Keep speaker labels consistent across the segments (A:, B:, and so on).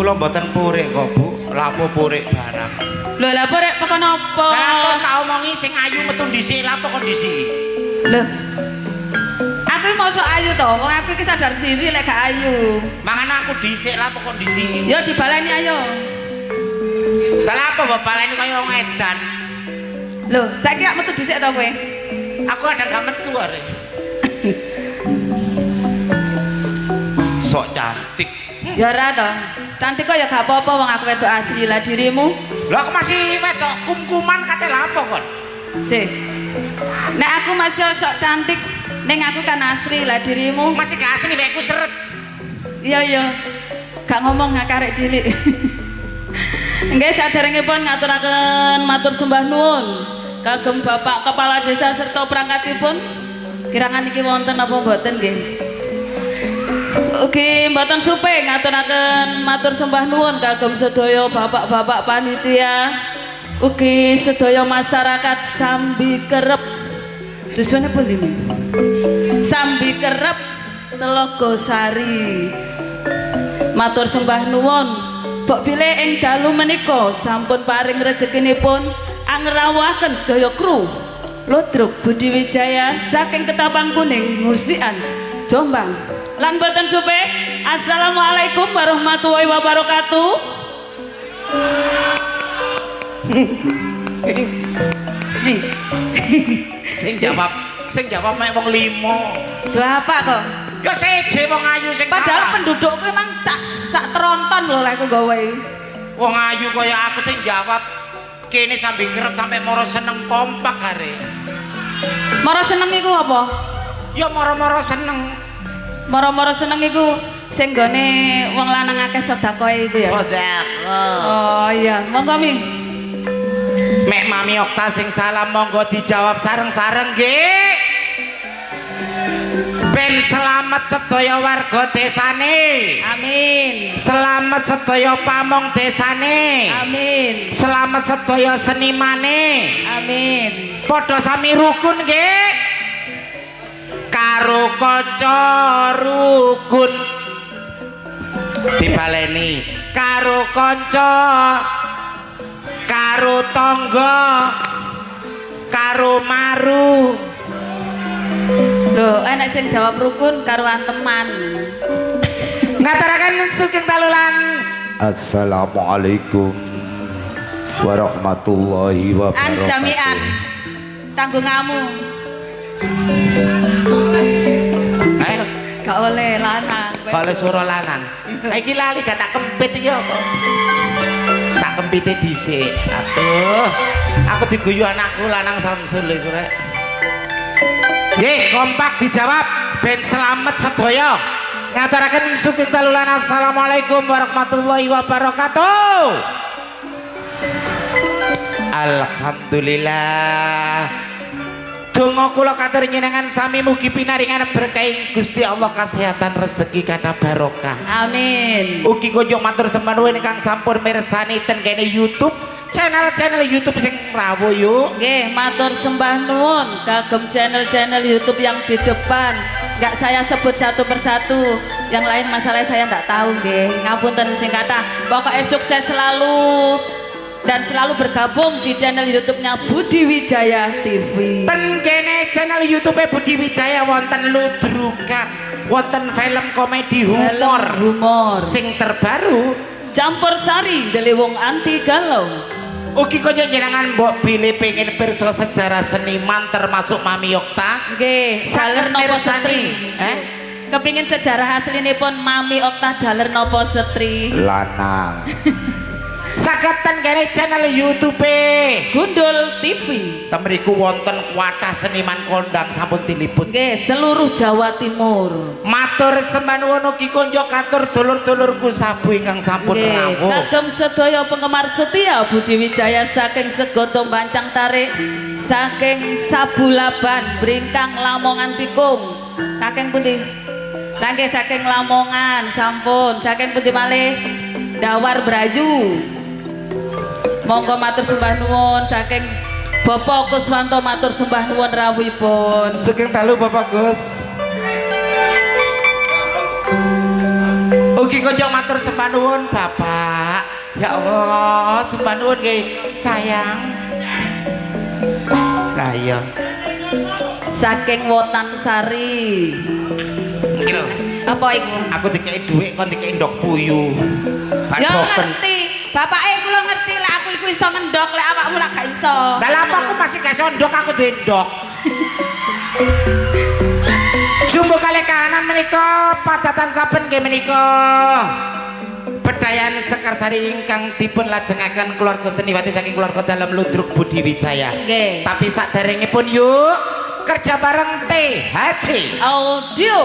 A: Kula mboten purik kok, Bu. Lapo purik barang.
B: Lho, lha porek pekon apa?
A: Lah terus tak omongi sing ayu metu dhisik, lapo kondisi?
B: Lho. Aku mau sok ayu to, wong aku iki sadar diri lek gak ayu.
A: Mangan aku dhisik lapo kondisi?
B: Ya dibaleni ayo.
A: Lah lapo mbok baleni kaya wong edan?
B: Lho, saiki gak metu dhisik to kowe?
A: Aku kadang gak metu arek. Sok cantik.
B: Ya ora to. Cantik kok ya gak apa-apa wong aku wedok asli lah dirimu.
A: Lho aku masih wedok kum-kuman kate lapo kon?
B: Sih. Nek aku masih sok cantik, ning aku kan asli lah dirimu.
A: Masih gak asli wekku seret.
B: Iya iya. Gak ngomong karek cilik. Nggih saderengipun ngaturaken matur sembah nuwun kagem Bapak Kepala Desa serta perangkatipun. Kirangan iki wonten apa mboten nggih? Ugi mboten supe ngaturaken matur sembah nuwun kagem sedaya bapak-bapak panitia. Ugi sedaya masyarakat Sambi Kerep. Dusune pundi ini? Sambi Kerep Telogosari. Matur sembah nuwun. Mbok bilih ing dalu menika sampun paring rezekinipun angrawaken sedaya kru Ludruk Budi Wijaya saking Ketapang Kuning Ngusian Jombang. Lan boten supe, assalamualaikum warahmatullahi wabarakatuh.
A: Sing jawab mek wong limo.
B: Lho apa kok?
A: Ya seje wong ayu sing
B: Padahal pendudukku emang sak tronton lho lek aku gawe.
A: Wong ayu kaya aku sing jawab kene sambil kerep sampai moro seneng kompak are.
B: Moro seneng iku apa?
A: Ya moro-moro seneng.
B: Moro-moro seneng iku sing gone wong lanang akeh sedekahe iku ya.
A: Sedekah.
B: Oh iya, monggo Mi.
A: Mek Mami Okta sing salam monggo dijawab sareng-sareng nggih. Ben selamat sedaya warga desane.
B: Amin.
A: Selamat sedaya pamong desane.
B: Amin.
A: Selamat sedaya senimane.
B: Amin.
A: Padha sami rukun nggih. Karo kanca rukun. Dibaleni karo kanca, karo tangga, karo maru.
B: Loh, enak sing jawab rukun karo anteman.
A: Ngaturaken sugeng talulan. Assalamualaikum warahmatullahi wabarakatuh.
B: Anjamian tanggungamu.
A: Ayo,
B: Gak oleh lanang.
A: kalau suara lanang. Iki lali gak tak kempit iki apa? Tak kempite dhisik. Aduh, aku diguyu anakku lanang Samsul iku rek. Nggih, kompak dijawab ben selamat sedaya. Ngaturaken sugeng talulan assalamualaikum warahmatullahi wabarakatuh. Alhamdulillah. Donga kula katur nyenengan sami mugi pinaringan berkah Gusti Allah kesehatan rezeki kana barokah.
B: Amin.
A: Ugi kunjuk matur sembah nuwun ingkang sampun mirsani ten kene YouTube. Channel YouTube sing rawuh yuk.
B: Nggih, matur sembah nuwun kagem channel-channel YouTube yang di depan. Enggak saya sebut satu persatu. Yang lain masalah saya enggak tahu nggih. Ngapunten sing kathah. Pokoknya sukses selalu dan selalu bergabung di channel YouTube-nya Budi Wijaya TV.
A: Ten kene channel YouTube Budi Wijaya wonten ludrukan, wonten film komedi humor. Sing terbaru
B: Campur Sari Delewong Anti Galau.
A: Ugi kaya jenengan mbok pilih pengen pirsa sejarah seniman termasuk Mami Okta.
B: Nggih, Jaler Nopo Setri. Kepingin sejarah aslinipun Mami Okta Jaler Nopo Setri.
A: Lanang. Sageten kene channel YouTube
B: Gundul TV.
A: temriku wonten kuatah seniman kondang sampun diliput.
B: Nggih, seluruh Jawa Timur.
A: Matur sembah nuwun ugi konjo katur dulur-dulurku sabu ingkang sampun rawuh.
B: Kagem sedaya penggemar setia Budi Wijaya saking Segotong Bancang Tarik, saking Sabulaban, Bringkang, Lamongan Pikung. Saking pundi? Nggih saking Lamongan sampun, saking pundi malih? Dawar Brayu. Monggo matur sembah nuwun saking Bapak Kuswanto matur sembah nuwun rawuhipun.
A: Sugeng dalu Bapak Gus. Ugi konjong matur sembah nuwun Bapak. Ya Allah, sembah nuwun nggih sayang. Kaya
B: saking Wotan Sari.
A: iki lho.
B: Apa iku?
A: Aku dikei dhuwit kon dikei ndok puyuh. Pak
B: Ya
A: Boken.
B: ngerti. Bapake kula ngerti lek aku iku iso ngendok lek awakmu lak gak iso.
A: Lah lha apa aku masih gak iso ndok aku duwe ndok. Jumbo kali kahanan menika padatan saben nggih menika. Bedayan Sekarsari ingkang dipun lajengaken keluarga seniwati saking keluarga dalam Ludruk Budi Wijaya.
B: Nggih.
A: Tapi saderengipun yuk kerja bareng THC.
B: Audio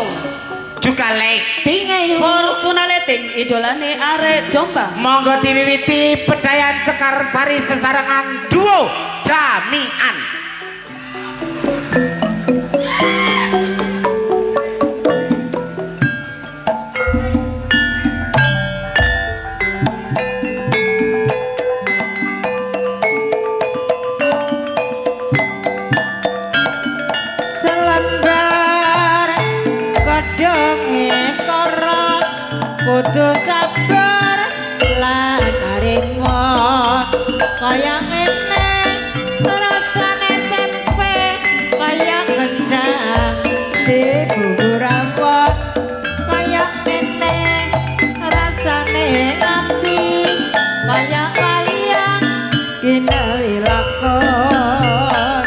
A: Juga lighting ayo.
B: Fortuna Lighting idolane arek Jombang.
A: Monggo diwiwiti Bedayan Sekarsari sesarengan duo Jamian.
C: Kudu sabar lan arimo kaya ngene rasane tempe kaya gendang di bubur rawon kaya ngene rasane ati kaya wayang ginawi lakon.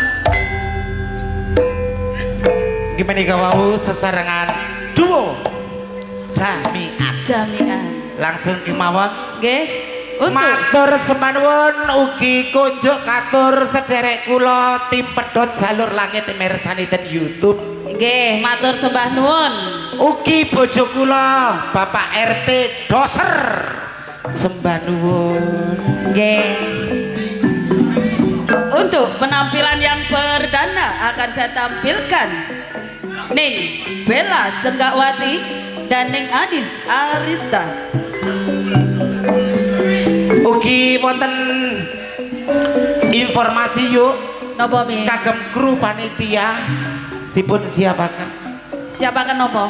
A: Gimana kau sesarengan duo
B: Jamian.
A: Langsung kemawon.
B: Nggih. Untuk
A: Matur sembah nuwun ugi kunjuk katur sederek kula tim pedhot jalur langit mirsani ten YouTube.
B: nggih matur sembah nuwun.
A: Ugi bojo kula Bapak RT Doser. Sembah nuwun.
B: Nggih. Untuk penampilan yang perdana akan saya tampilkan Ning Bella Senggawati dan Ning Adis Arista.
A: Ugi wonten informasi yuk
B: Napa mi?
A: kagem kru panitia dipun siapaken.
B: Siapakan napa?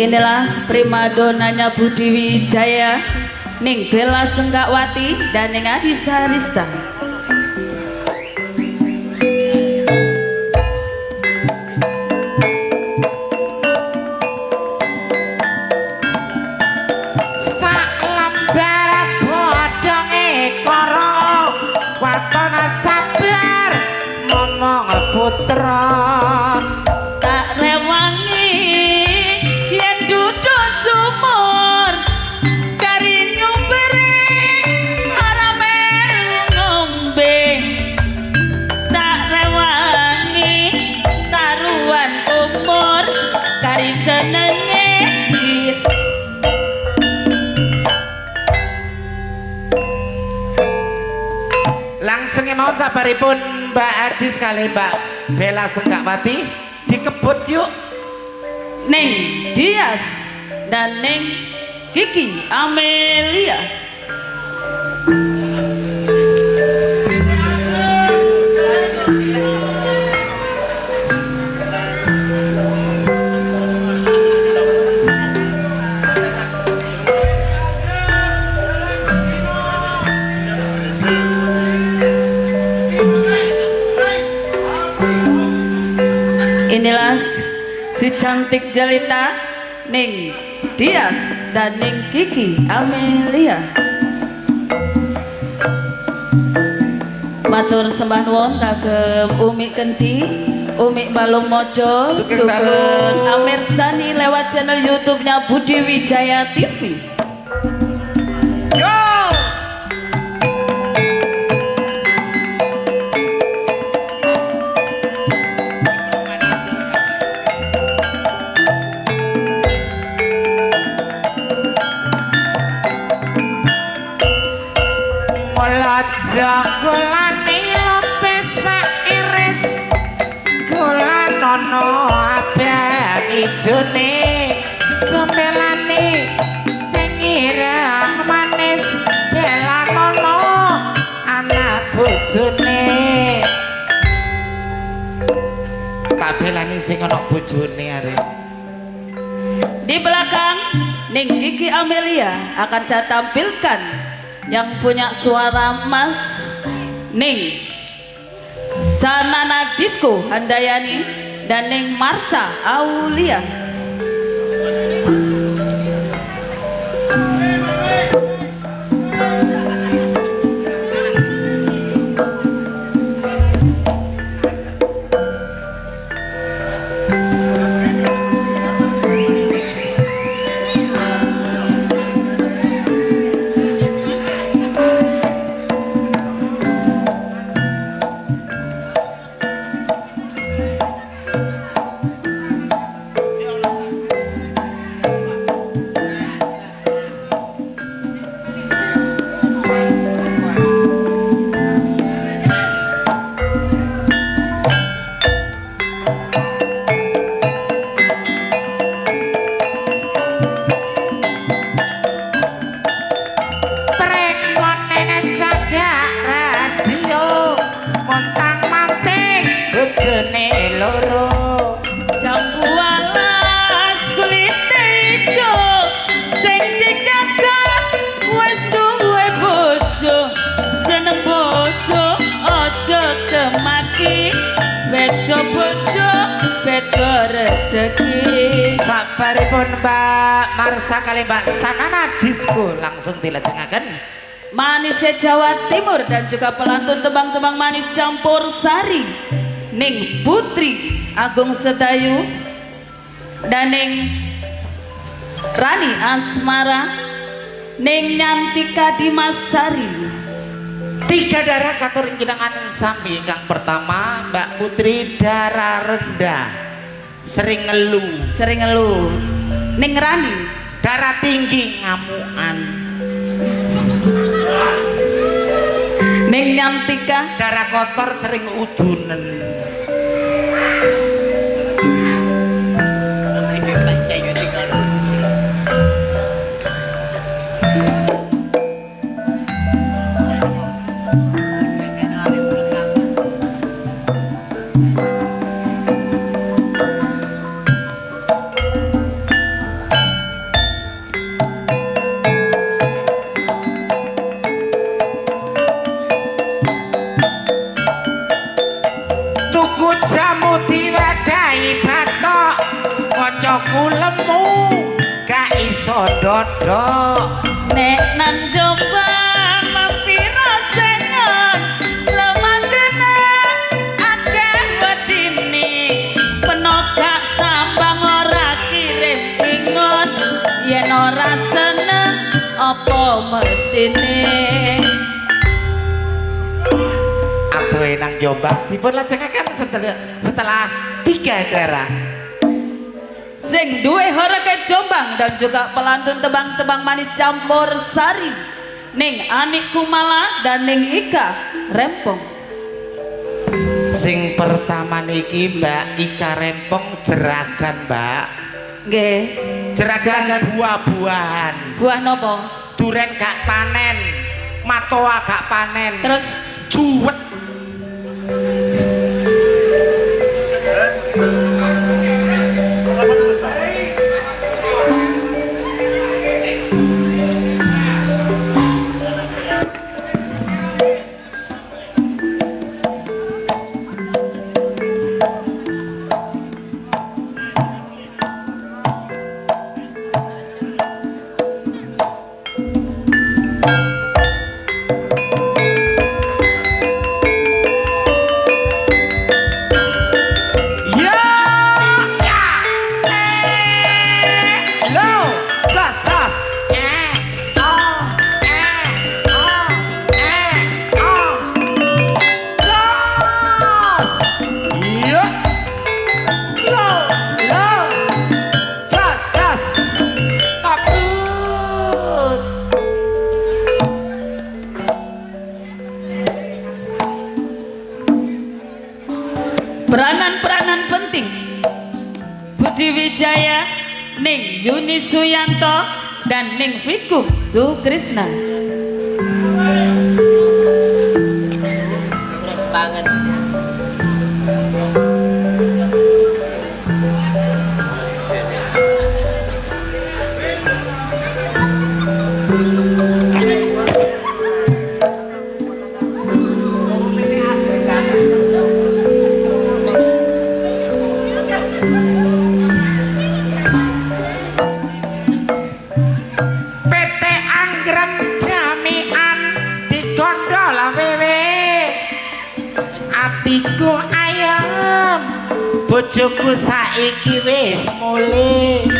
B: Inilah primadonanya Budi Wijaya, Ning Bella Senggawati dan Ning Adis Arista.
A: Sak lembar godhonge kara watana sabar momong putra.
B: Tak rewangi yen duduk sumur kari nyumbere arame ngombe. Tak rewangi taruhan umur kari senenge
A: Langsung mau sabaripun Mbak Adis kali Mbak Bella Senggawati dikebut yuk.
B: Ning Dias dan Ning Kiki Amelia. Inilah si cantik jelita Ning Dias dan Ning Kiki Amelia. Matur sembah nuwun kagem Umi Kenti, Umi Balung Mojo,
A: Sugeng
B: sugeng
A: dalu.
B: amirsani lewat channel YouTube-nya Budi Wijaya TV.
A: Yo. Gulane lopes iris gulan ono abang ijone jembelane sing ireng manis belanono anak bocah sing ana bojone arek.
B: Di belakang Ning Kiki Amelia akan saya tampilkan yang punya suara Mas Ning Sanana Disco Handayani dan Ning Marsa Aulia.
A: Sabaripun Mbak Marsa kali Mbak Sanana Disco langsung dilajengaken
B: Manisnya Jawa Timur dan juga pelantun tembang-tembang manis campur sari Ning Putri Agung Sedayu dan Ning Rani Asmara Ning Nyantika Dimasari.
A: 3 darah katur kinangan sami. Ingkang pertama Mbak Putri darah rendah sering ngeluh. Ning Rani darah tinggi ngamukan.
B: Ning Nyantika
A: darah kotor sering udunen. Jamu diwadahi bathok kancaku lemu gak iso dodok
B: nek nang Jombang mampira sengon lemanggeneng akeh wedine penogak sambang ora kirim ingon yen ora seneng apa mestine.
A: Atuhe nang Jombang dipun lajengaken setelah 3 darah
B: sing duwe horeke Jombang dan juga pelantun tebang-tebang manis campur sari Ning Anik Kumala dan Ning Ika Rempong.
A: Sing pertama niki Mbak Ika Rempong jeragan Mbak.
B: Nggih.
A: Jeragan buah-buahan.
B: Buah nopo?
A: Duren gak panen, matoa gak panen.
B: Terus
A: juwet.
B: Peranan-peranan penting Budi Wijaya, Ning Yuni Suyanto dan Ning Vikum Sukrisna.
A: PT Anggrem Jamian dikondol wewe atiku ayam bojoku saiki wis mulih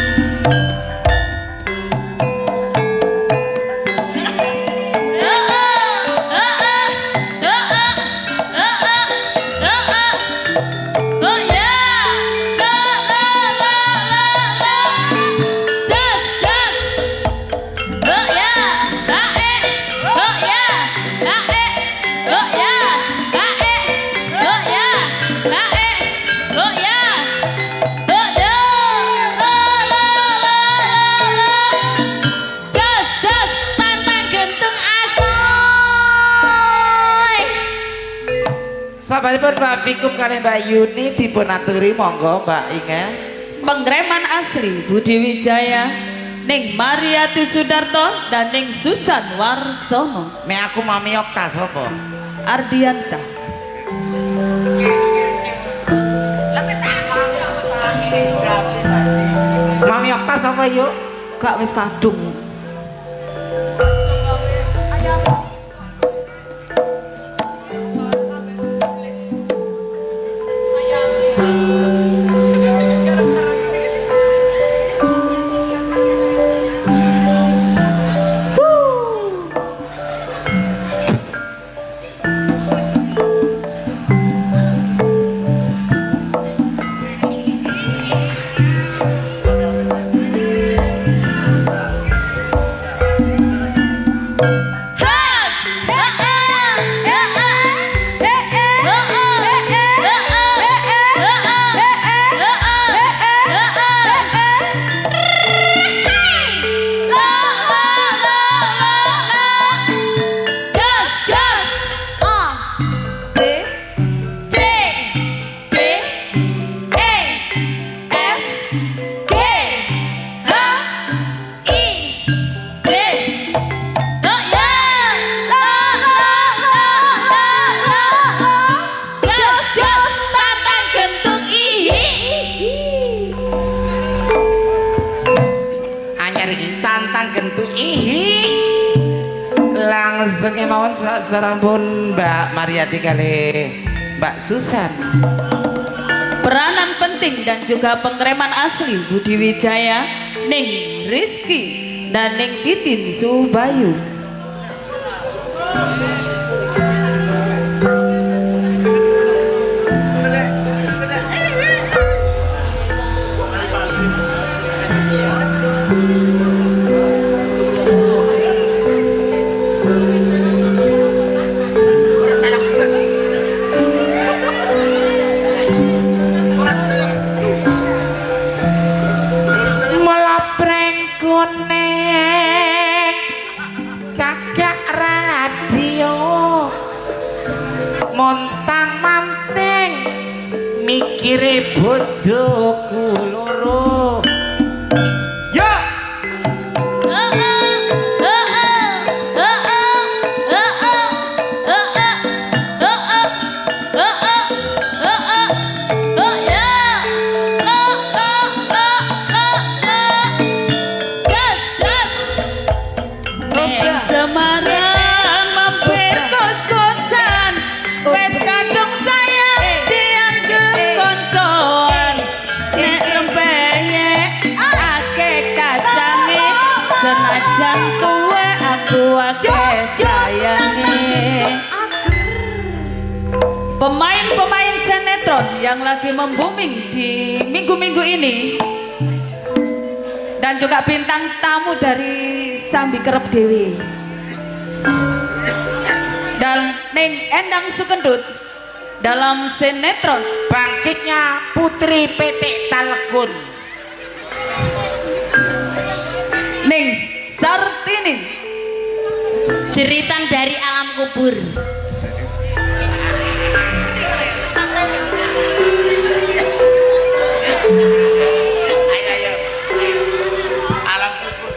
A: sabaripun Mbak Fikum kali Mbak Yuni dipun aturi monggo Mbak Inge.
B: Penggreman asli Budi Wijaya ning Mariati Sudarto dan ning Susan Warsono.
A: Me aku Mami Okta sapa?
B: Ardiansah.
A: Mami Okta sapa yuk?
B: Gak wis kadung.
A: Langsung mawon sampun Mbak Mariati kali Mbak Susan.
B: Peranan penting dan juga pengereman asli Budi Wijaya ning Rizky dan ning Titin Subayu.
A: Mikire bojoku loro. Yo.
B: Semarang mampir kos-kosan wes kadung saya dianggap koncoan nek rempeye ake kacane senajan tuwe aku ake sayange. Pemain-pemain sinetron yang lagi membuming di minggu-minggu ini dan juga bintang tamu dari Sambi Kerep Dewi dan Neng Endang Sukendut dalam sinetron
A: Bangkitnya Putri PT Talekun.
B: Neng Sartini
D: Jeritan dari alam kubur.
A: Alam kubur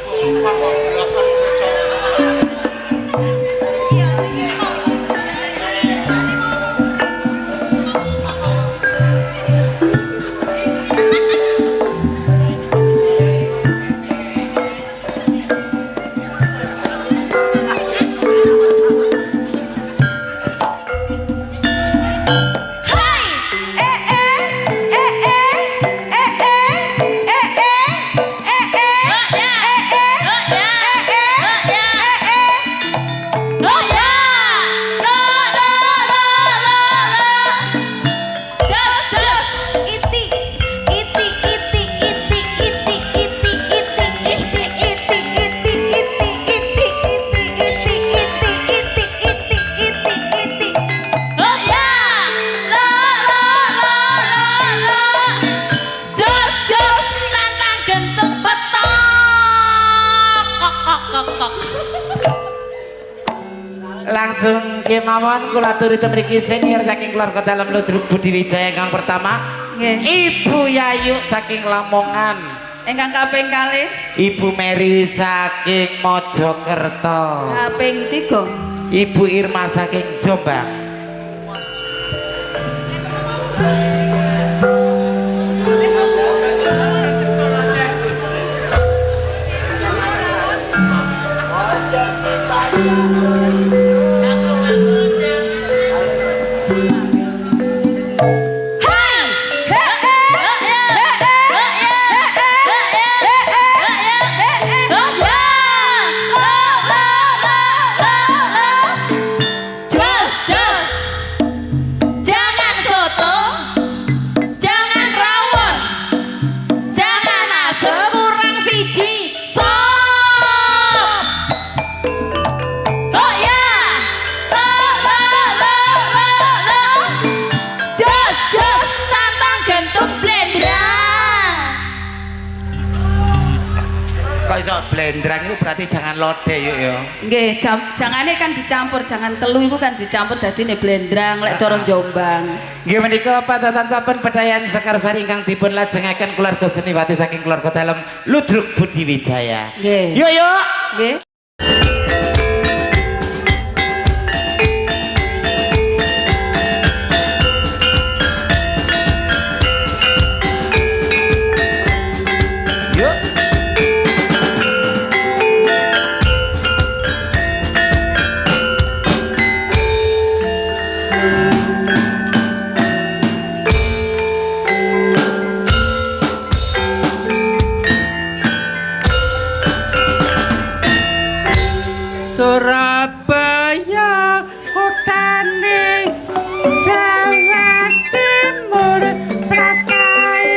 A: Langsung kemawon kula aturi mriki senior saking keluarga dalam Ludruk Budi Wijaya ingkang pertama.
B: Nggih.
A: Ibu Yayu saking Lamongan.
B: Ingkang kaping kalih.
A: Ibu Mary saking Mojokerto.
B: Kaping 3.
A: Ibu Irma saking Jombang.
B: Jangan soto, jangan rawon, jangan asem, kurang siji sop. Oh ya, lo, jos tantang gantung blendrang.
A: Kok iso blendrang itu berarti jangan lode yuk ya.
B: Nggih, jangane kan dicampur, jangan telu iku kan dicampur dadine blendrang lek cara Jombang.
A: Nggih menika padatan saben Bedayan Sekarsari ingkang dipun lajengaken keluarga seniwati saking keluarga dalam Ludruk Budi Wijaya.
B: Nggih.
A: Yuk yuk.
B: Nggih.
A: Yuk.
C: Surabaya kotane Jawa Timur Trakai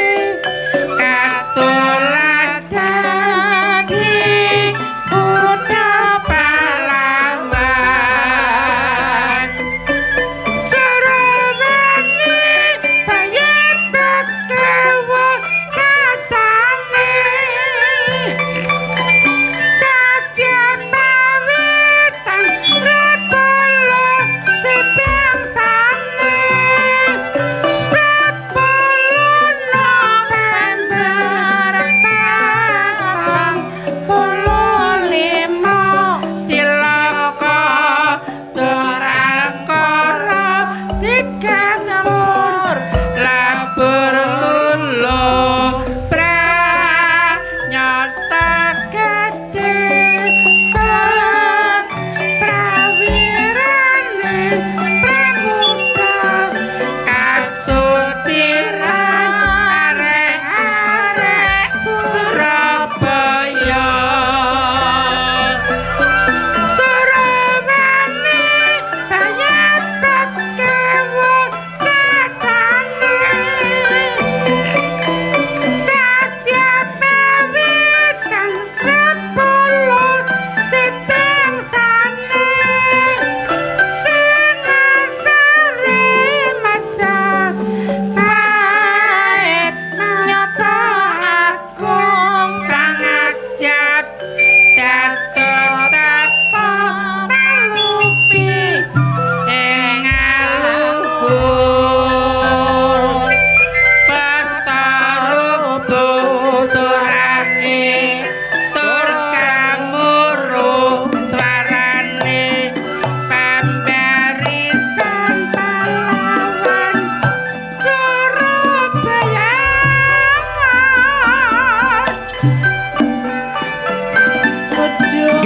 C: katulah dadi kota pahlawan Surabaya bayan bekewo katane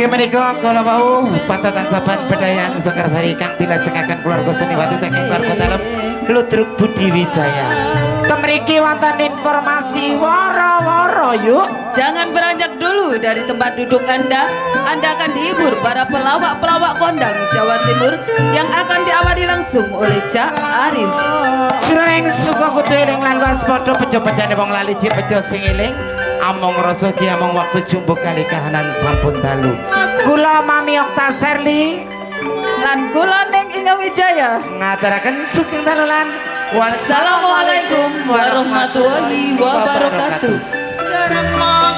A: Nggih menika kala wau patatan saban Bedayan Sekarsari kang dilajengaken keluarga seniwati saking keluarga dalam Ludruk Budi Wijaya. Temriki wonten informasi woro-woro yuk.
B: Jangan beranjak dulu dari tempat duduk Anda. Anda akan dihibur para pelawak-pelawak kondang Jawa Timur yang akan diawali langsung oleh Cak Aris.
A: Sreng suka kudu eling lan waspada bejo-bejane wong lali jip bejo sing eling. Among rasa ki among waktu jumbo kali kahanan sampun dalu. Kula Mami Okta Serli
B: Lan kula Ning Inga Wijaya
A: ngaturaken sugeng dalu lan
B: wassalamualaikum warahmatullahi wabarakatuh.
C: Cermo